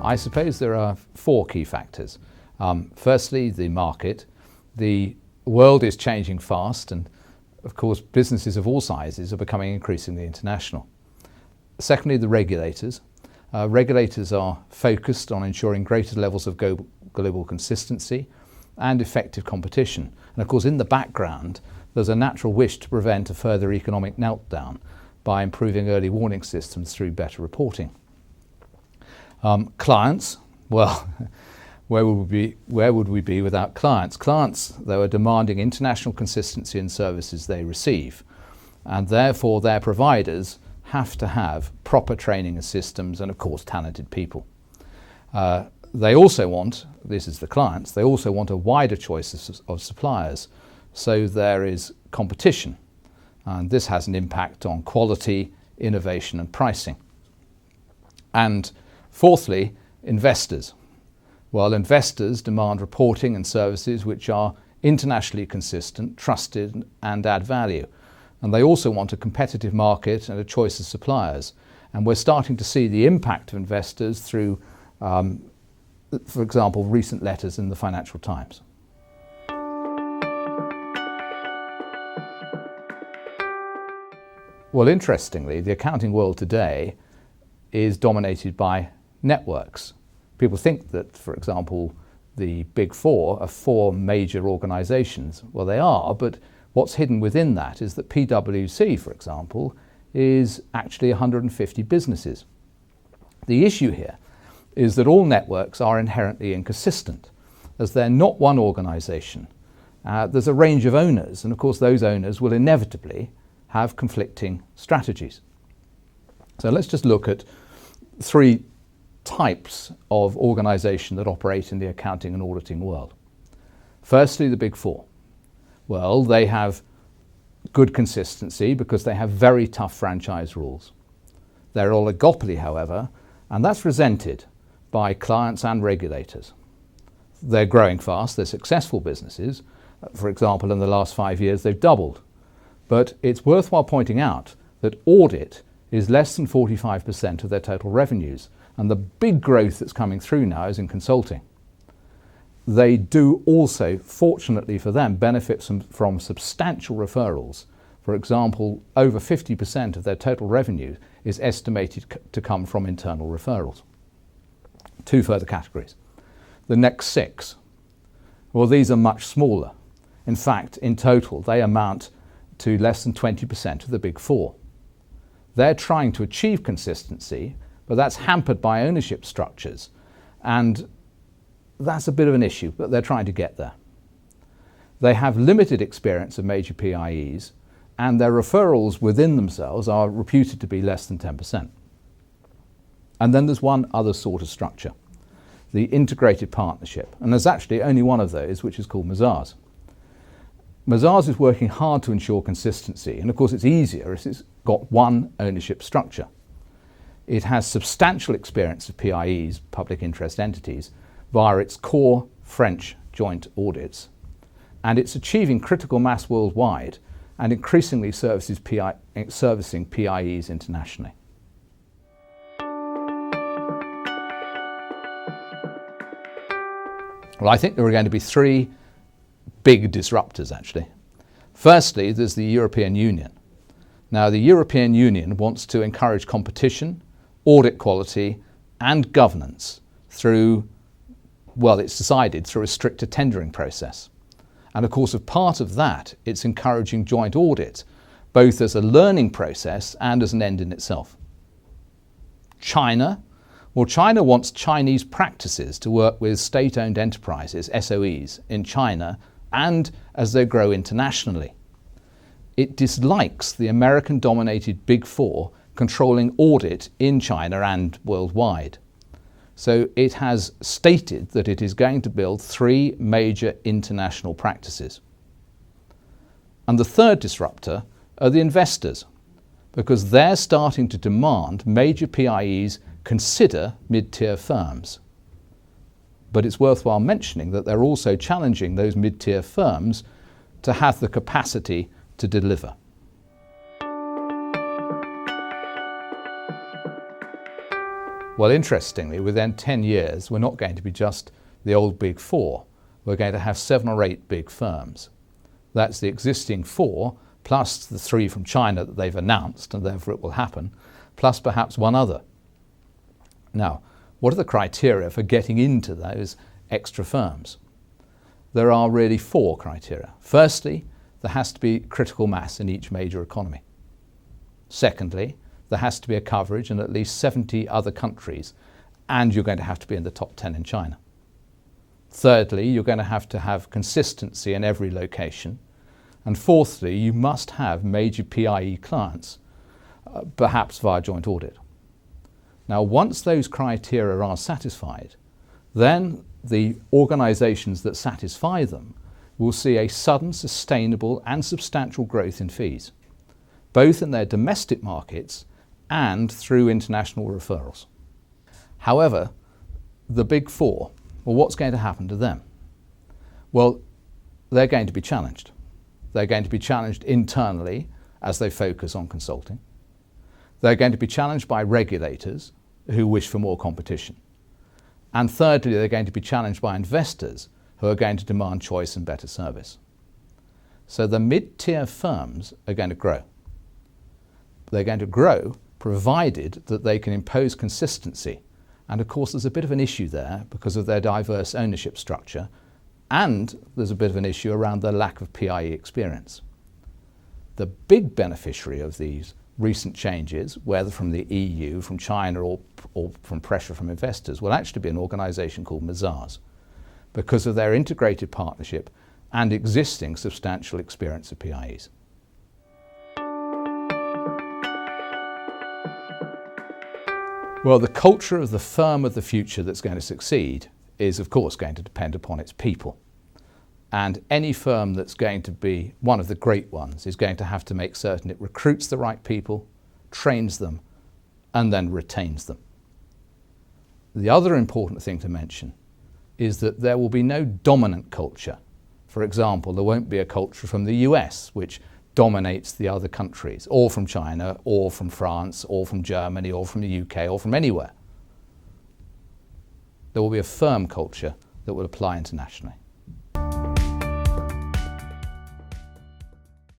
I suppose there are four key factors. Firstly, the market. The world is changing fast, and of course businesses of all sizes are becoming increasingly international. Secondly, the regulators. Regulators are focused on ensuring greater levels of global consistency and effective competition. And of course, in the background, there's a natural wish to prevent a further economic meltdown by improving early warning systems through better reporting. Clients, well, where would we be without clients? Clients, though, are demanding international consistency in services they receive, and therefore their providers have to have proper training and systems and, of course, talented people. They also want, this is the clients, they also want a wider choice of suppliers, so there is competition, and this has an impact on quality, innovation and pricing. And fourthly, investors. Well, investors demand reporting and services which are internationally consistent, trusted and add value. And they also want a competitive market and a choice of suppliers. And we're starting to see the impact of investors through, for example, recent letters in the Financial Times. Well, interestingly, the accounting world today is dominated by networks. People think that, for example, the Big Four are four major organisations. Well, they are, but what's hidden within that is that PwC, for example, is actually 150 businesses. The issue here is that all networks are inherently inconsistent, as they're not one organisation. There's a range of owners, and of course those owners will inevitably have conflicting strategies. So let's just look at three types of organisation that operate in the accounting and auditing world. Firstly, the Big Four. Well, they have good consistency because they have very tough franchise rules. They're oligopoly, however, and that's resented by clients and regulators. They're growing fast, they're successful businesses. For example, in the last 5 years, they've doubled. But it's worthwhile pointing out that audit is less than 45% of their total revenues, and the big growth that's coming through now is in consulting. They do also, fortunately for them, benefit from substantial referrals. For example, over 50% of their total revenue is estimated to come from internal referrals. Two further categories. The next six, well, these are much smaller. In fact, in total, they amount to less than 20% of the Big Four. They're trying to achieve consistency, but that's hampered by ownership structures, and that's a bit of an issue, but they're trying to get there. They have limited experience of major PIEs, and their referrals within themselves are reputed to be less than 10%. And then there's one other sort of structure, the integrated partnership, and there's actually only one of those, which is called Mazars. Mazars is working hard to ensure consistency, and of course it's easier if it's got one ownership structure. It has substantial experience of PIEs, public interest entities, via its core French joint audits. And it's achieving critical mass worldwide and increasingly servicing PIEs internationally. Well, I think there are going to be three big disruptors, actually. Firstly, there's the European Union. Now, the European Union wants to encourage competition, audit quality and governance through, well, it's decided through a stricter tendering process. And of course, as part of that, it's encouraging joint audit, both as a learning process and as an end in itself. China, well, China wants Chinese practices to work with state-owned enterprises, SOEs, in China and as they grow internationally. It dislikes the American-dominated Big Four controlling audit in China and worldwide. So it has stated that it is going to build three major international practices. And the third disruptor are the investors, because they're starting to demand major PIEs consider mid-tier firms. But it's worthwhile mentioning that they're also challenging those mid-tier firms to have the capacity to deliver. Well, interestingly, within 10 years, we're not going to be just the old big four. We're going to have 7 or 8 big firms. That's the existing 4, plus the 3 from China that they've announced, and therefore it will happen, plus perhaps one other. Now, what are the criteria for getting into those extra firms? There are really 4 criteria. Firstly, there has to be critical mass in each major economy. Secondly, there has to be a coverage in at least 70 other countries, and you're going to have to be in the top 10 in China. Thirdly, you're going to have consistency in every location. And fourthly, you must have major PIE clients, perhaps via joint audit. Now, once those criteria are satisfied, then the organisations that satisfy them will see a sudden, sustainable and substantial growth in fees, both in their domestic markets and through international referrals. However, the big 4, well, what's going to happen to them? Well, they're going to be challenged. They're going to be challenged internally as they focus on consulting. They're going to be challenged by regulators who wish for more competition. And thirdly, they're going to be challenged by investors who are going to demand choice and better service. So the mid-tier firms are going to grow. They're going to grow provided that they can impose consistency. And of course, there's a bit of an issue there because of their diverse ownership structure, and there's a bit of an issue around their lack of PIE experience. The big beneficiary of these recent changes, whether from the EU, from China, or from pressure from investors, will actually be an organisation called Mazars, because of their integrated partnership and existing substantial experience of PIEs. Well, the culture of the firm of the future that's going to succeed is, of course, going to depend upon its people. And any firm that's going to be one of the great ones is going to have to make certain it recruits the right people, trains them, and then retains them. The other important thing to mention is that there will be no dominant culture. For example, there won't be a culture from the US which dominates the other countries, or from China, or from France, or from Germany, or from the UK, or from anywhere. There will be a firm culture that will apply internationally.